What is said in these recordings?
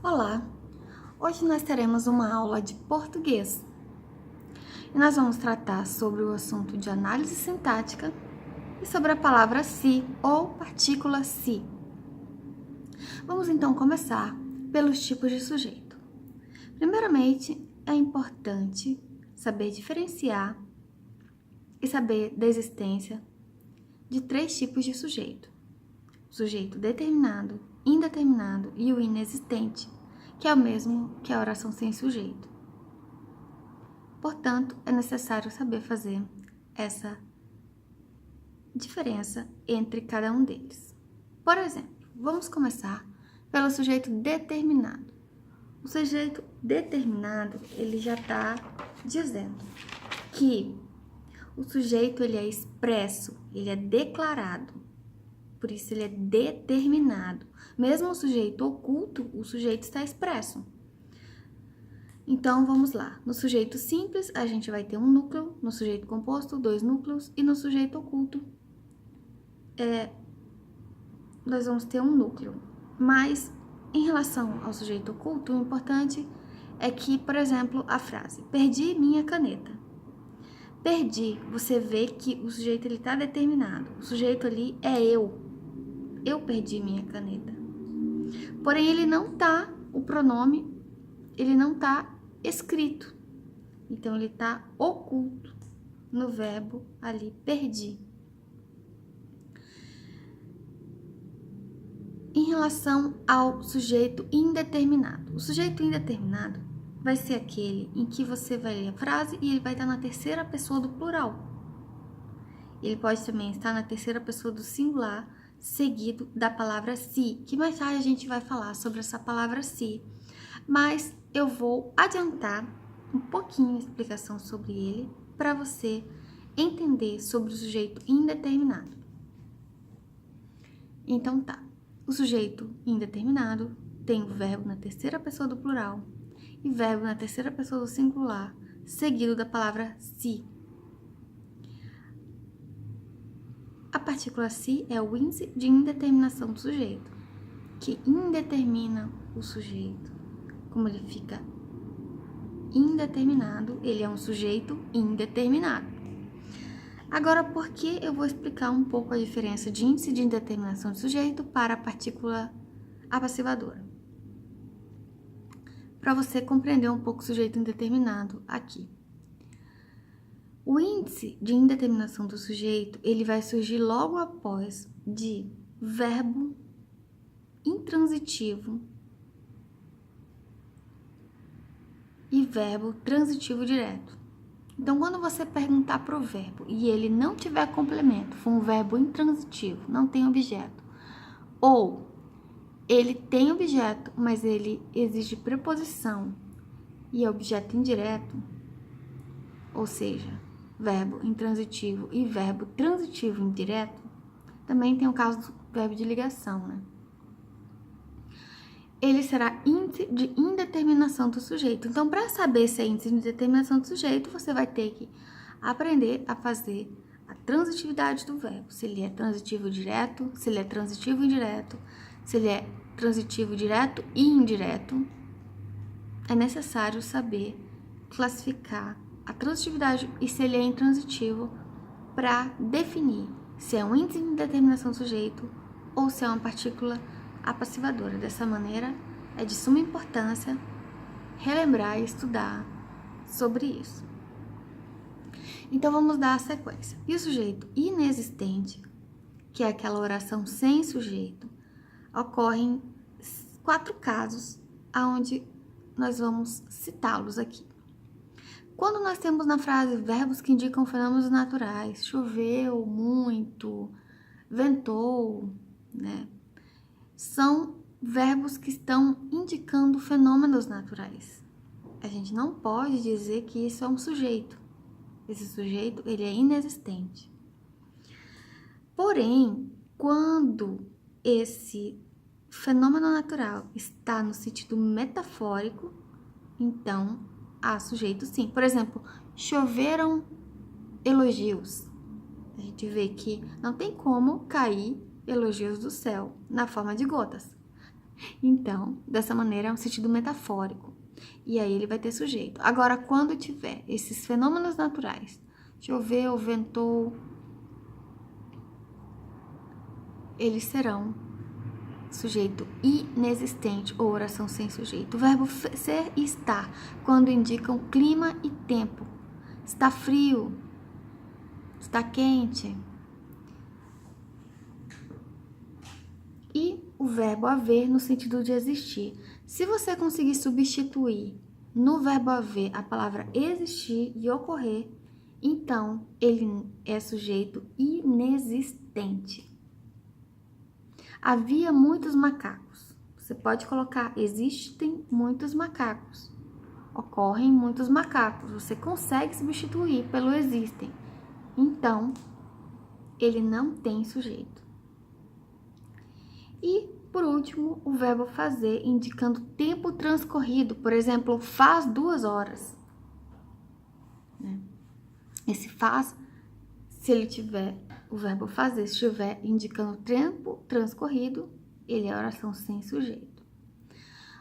Olá! Hoje nós teremos uma aula de português e nós vamos tratar sobre o assunto de análise sintática e sobre a palavra se ou partícula se. Vamos então começar pelos tipos de sujeito. Primeiramente, é importante saber diferenciar e saber da existência de 3 tipos de sujeito: o sujeito determinado, indeterminado e o inexistente, que é o mesmo que a oração sem sujeito. Portanto, é necessário saber fazer essa diferença entre cada um deles. Por exemplo, vamos começar pelo sujeito determinado. O sujeito determinado, ele já está dizendo que o sujeito ele é expresso, ele é declarado, por isso ele é determinado. Mesmo o sujeito oculto, o sujeito está expresso. Então, vamos lá. No sujeito simples, a gente vai ter um núcleo, no sujeito composto, 2 núcleos, e no sujeito oculto, nós vamos ter um núcleo. Mas, em relação ao sujeito oculto, o importante é que, por exemplo, a frase, perdi minha caneta. Perdi, você vê que o sujeito ele está determinado. O sujeito ali é eu. Eu perdi minha caneta. Porém, ele não tá, o pronome, ele não tá escrito. Então, ele tá oculto no verbo ali, perdi. Em relação ao sujeito indeterminado. O sujeito indeterminado vai ser aquele em que você vai ler a frase e ele vai estar na terceira pessoa do plural. Ele pode também estar na terceira pessoa do singular, seguido da palavra se, que mais tarde a gente vai falar sobre essa palavra se. Mas eu vou adiantar um pouquinho a explicação sobre ele para você entender sobre o sujeito indeterminado. Então tá, o sujeito indeterminado tem o verbo na terceira pessoa do plural e verbo na terceira pessoa do singular, seguido da palavra se. A partícula se é o índice de indeterminação do sujeito, que indetermina o sujeito. Como ele fica indeterminado, ele é um sujeito indeterminado. Agora, por que eu vou explicar um pouco a diferença de índice de indeterminação do sujeito para a partícula apassivadora? Para você compreender um pouco o sujeito indeterminado aqui. O índice de indeterminação do sujeito, ele vai surgir logo após de verbo intransitivo e verbo transitivo direto. Então, quando você perguntar para o verbo e ele não tiver complemento, for um verbo intransitivo, não tem objeto, ou ele tem objeto, mas ele exige preposição e é objeto indireto, ou seja, verbo intransitivo e verbo transitivo indireto, também tem o caso do verbo de ligação, né? Ele será índice de indeterminação do sujeito. Então, para saber se é índice de indeterminação do sujeito, você vai ter que aprender a fazer a transitividade do verbo. Se ele é transitivo direto, se ele é transitivo indireto, se ele é transitivo direto e indireto. É necessário saber classificar a transitividade e se ele é intransitivo para definir se é um índice de indeterminação do sujeito ou se é uma partícula apassivadora. Dessa maneira, é de suma importância relembrar e estudar sobre isso. Então, vamos dar a sequência. E o sujeito inexistente, que é aquela oração sem sujeito, ocorrem 4 casos, onde nós vamos citá-los aqui. Quando nós temos na frase verbos que indicam fenômenos naturais, choveu muito, ventou, né? São verbos que estão indicando fenômenos naturais. A gente não pode dizer que isso é um sujeito. Esse sujeito, ele é inexistente. Porém, quando esse fenômeno natural está no sentido metafórico, então há sujeito sim. Por exemplo, choveram elogios. A gente vê que não tem como cair elogios do céu na forma de gotas. Então, dessa maneira, é um sentido metafórico. E aí ele vai ter sujeito. Agora, quando tiver esses fenômenos naturais, choveu, ventou, eles serão sujeito inexistente ou oração sem sujeito. O verbo ser e estar, quando indicam clima e tempo. Está frio, está quente. E o verbo haver no sentido de existir. Se você conseguir substituir no verbo haver a palavra existir e ocorrer, então ele é sujeito inexistente. Havia muitos macacos. Você pode colocar existem muitos macacos. Ocorrem muitos macacos. Você consegue substituir pelo existem. Então, ele não tem sujeito. E, por último, o verbo fazer, indicando tempo transcorrido. Por exemplo, faz 2 horas. Esse faz, se ele tiver o verbo fazer, se estiver indicando tempo transcorrido, ele é oração sem sujeito.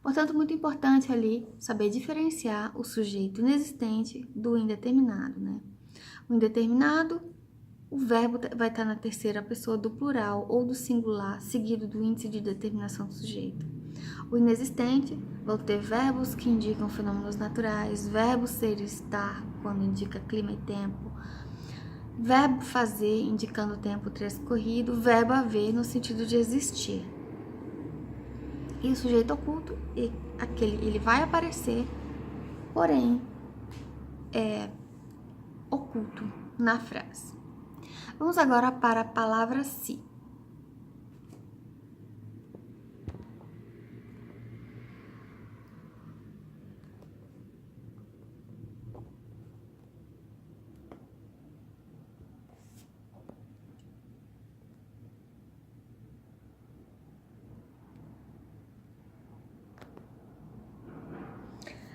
Portanto, muito importante ali saber diferenciar o sujeito inexistente do indeterminado, né? O indeterminado, o verbo vai estar na terceira pessoa do plural ou do singular, seguido do índice de determinação do sujeito. O inexistente, vão ter verbos que indicam fenômenos naturais, verbo ser e estar, quando indica clima e tempo, verbo fazer, indicando tempo transcorrido, verbo haver, no sentido de existir. E o sujeito oculto, ele vai aparecer, porém, é oculto na frase. Vamos agora para a palavra se.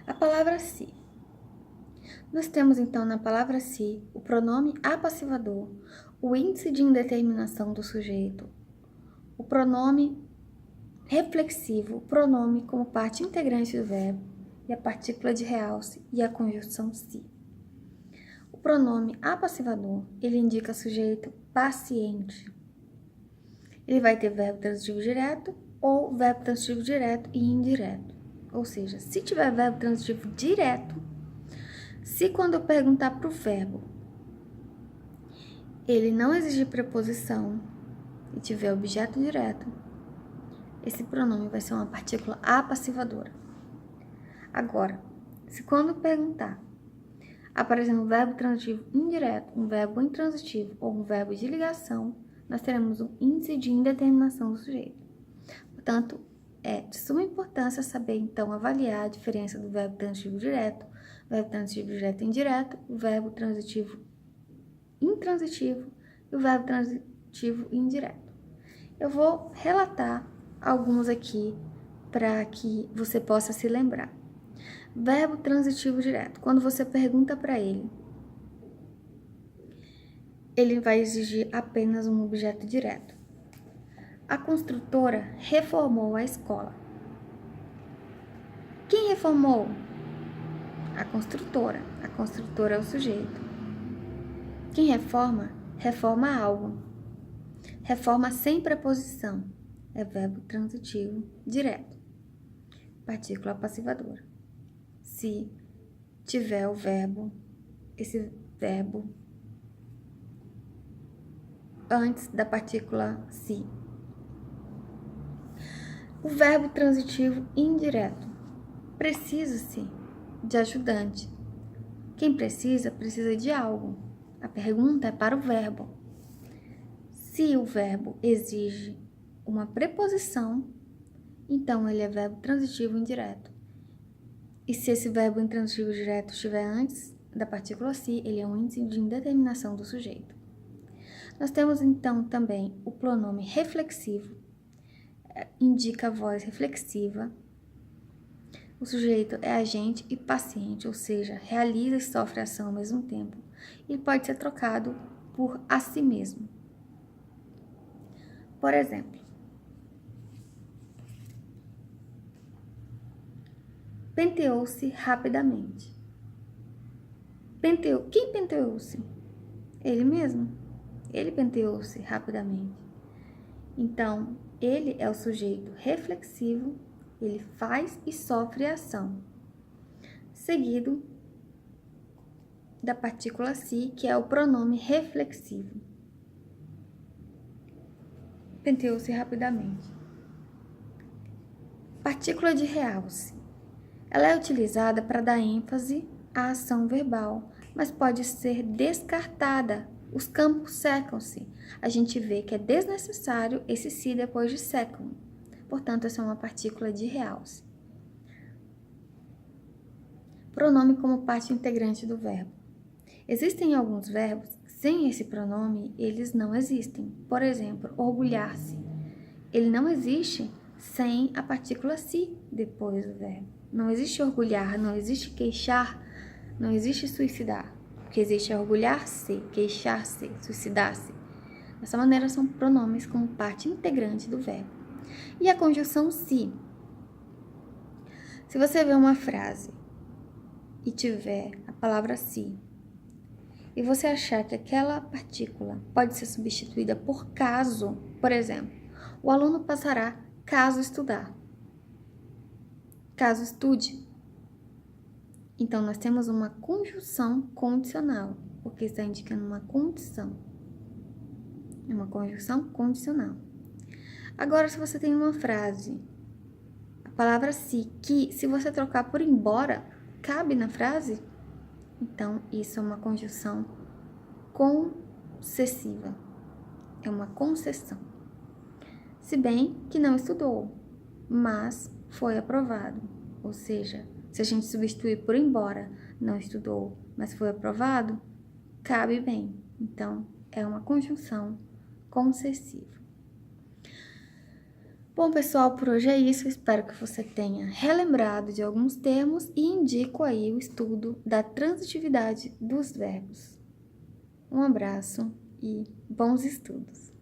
A palavra se. Nós temos então na palavra se o pronome apassivador, o índice de indeterminação do sujeito, o pronome reflexivo, o pronome como parte integrante do verbo e a partícula de realce e a conjunção se. O pronome apassivador, ele indica sujeito paciente. Ele vai ter verbo transitivo direto ou verbo transitivo direto e indireto. Ou seja, se tiver verbo transitivo direto, se quando eu perguntar para o verbo, ele não exigir preposição e tiver objeto direto, esse pronome vai ser uma partícula apassivadora. Agora, se quando perguntar, aparecer um verbo transitivo indireto, um verbo intransitivo ou um verbo de ligação, nós teremos um índice de indeterminação do sujeito. Portanto, é de suma importância saber, então, avaliar a diferença do verbo transitivo direto, verbo transitivo direto e indireto, o verbo transitivo intransitivo e o verbo transitivo indireto. Eu vou relatar alguns aqui para que você possa se lembrar. Verbo transitivo direto. Quando você pergunta para ele vai exigir apenas um objeto direto. A construtora reformou a escola. Quem reformou? A construtora. A construtora é o sujeito. Quem reforma? Reforma algo. Reforma sem preposição. É verbo transitivo direto. Partícula passivadora. Se tiver o verbo, esse verbo antes da partícula se. O verbo transitivo indireto. Precisa-se de ajudante. Quem precisa de algo. A pergunta é para o verbo. Se o verbo exige uma preposição, então ele é verbo transitivo indireto. E se esse verbo intransitivo direto estiver antes da partícula se, ele é um índice de indeterminação do sujeito. Nós temos então também o pronome reflexivo, indica a voz reflexiva. O sujeito é agente e paciente, ou seja, realiza e sofre ação ao mesmo tempo. E pode ser trocado por a si mesmo. Por exemplo, penteou-se rapidamente. Quem penteou-se? Ele mesmo. Ele penteou-se rapidamente. Então, ele é o sujeito reflexivo, ele faz e sofre a ação. Seguido da partícula se, que é o pronome reflexivo. Penteou-se rapidamente. Partícula de realce. Ela é utilizada para dar ênfase à ação verbal, mas pode ser descartada. Os campos secam-se. A gente vê que é desnecessário esse se depois de secam. Portanto, essa é uma partícula de realce. Pronome como parte integrante do verbo. Existem alguns verbos que, sem esse pronome, eles não existem. Por exemplo, orgulhar-se. Ele não existe sem a partícula se depois do verbo. Não existe orgulhar, não existe queixar, não existe suicidar. O que existe é orgulhar-se, queixar-se, suicidar-se. Dessa maneira, são pronomes como parte integrante do verbo. E a conjunção se. Se você vê uma frase e tiver a palavra se, e você achar que aquela partícula pode ser substituída por caso, por exemplo, o aluno passará caso estudar, caso estude. Então, nós temos uma conjunção condicional, porque está indicando uma condição. É uma conjunção condicional. Agora, se você tem uma frase, a palavra se, que se você trocar por embora, cabe na frase, então isso é uma conjunção concessiva. É uma concessão. Se bem que não estudou, mas foi aprovado. Ou seja, se a gente substituir por embora, não estudou, mas foi aprovado, cabe bem. Então, é uma conjunção concessiva. Bom, pessoal, por hoje é isso. Espero que você tenha relembrado de alguns termos e indico aí o estudo da transitividade dos verbos. Um abraço e bons estudos!